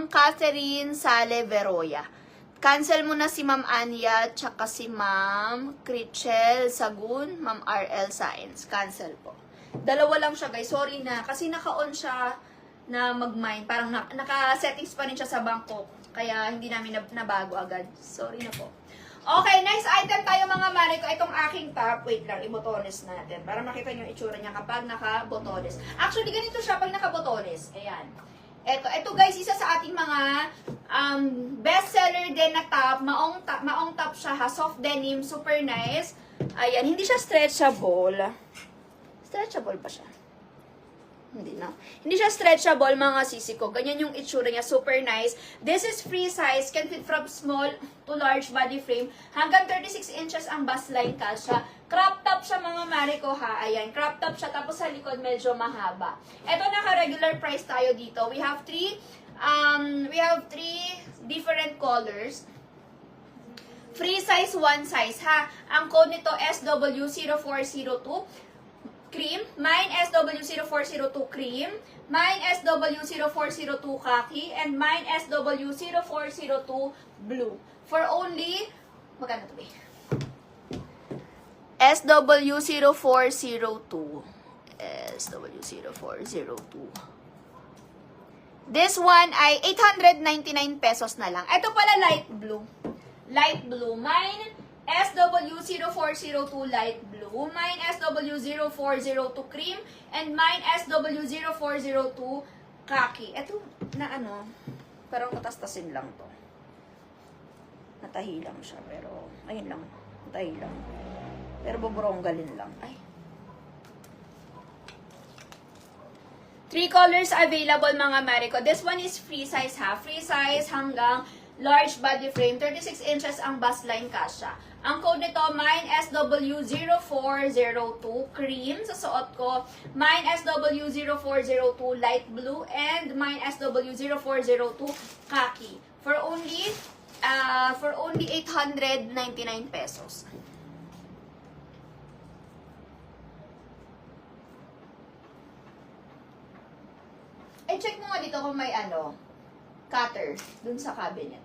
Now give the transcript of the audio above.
Ma'am Catherine Sale Veroya. Cancel mo na si Ma'am Anya, tsaka si Ma'am Crichel Sagun, Ma'am RL Science. Cancel po. Dalawa lang siya guys. Sorry na. Kasi naka-on siya na mag-mine. Parang naka-settings pa rin siya sa Bangkok. Kaya hindi namin nabago agad. Sorry na po. Okay, next item tayo mga mare ko. Itong aking top. Wait lang, ibotones natin. Para makita nyo yung itsura niya kapag naka-botones. Actually, ganito siya pag naka-botones. Ayan. Ito guys, isa sa ating mga bestseller din na top. Maong top siya ha. Soft denim, super nice. Ayan, hindi siya stretchable. Stretchable ba siya? Hindi na. Hindi siya stretchable mga sisi ko. Ganyan yung itsura niya. Super nice. This is free size. Can fit from small to large body frame. Hanggang 36 inches ang bust line kasha. Crop top siya mga mare ko ha. Ayan. Crop top siya. Tapos sa likod medyo mahaba. Ito naka-regular price tayo dito. We have three different colors. Free size, one size ha. Ang code nito SW0402. Cream, mine SW0402 cream, mine SW0402 khaki, and mine SW0402 blue. For only, magkano to be? SW0402. SW0402. This one ay 899 pesos na lang. Ito pala light blue. Light blue. Mine SW0402 light blue, mine SW0402 cream, and mine SW0402 khaki. Ito na ano, parang matastasin lang to. Natahi lang siya, pero ayun lang, natahi lang. Pero buburonggalin lang. Ay. 3 colors available mga Marico. This one is free size ha. Free size hanggang large body frame. 36 inches ang bust line kasha. Ang code nito, mine SW0402 cream sa suot ko. Mine SW0402 light blue. And mine SW0402 khaki. For only 899 pesos. Eh, check mo nga dito kung may cutter dun sa cabinet.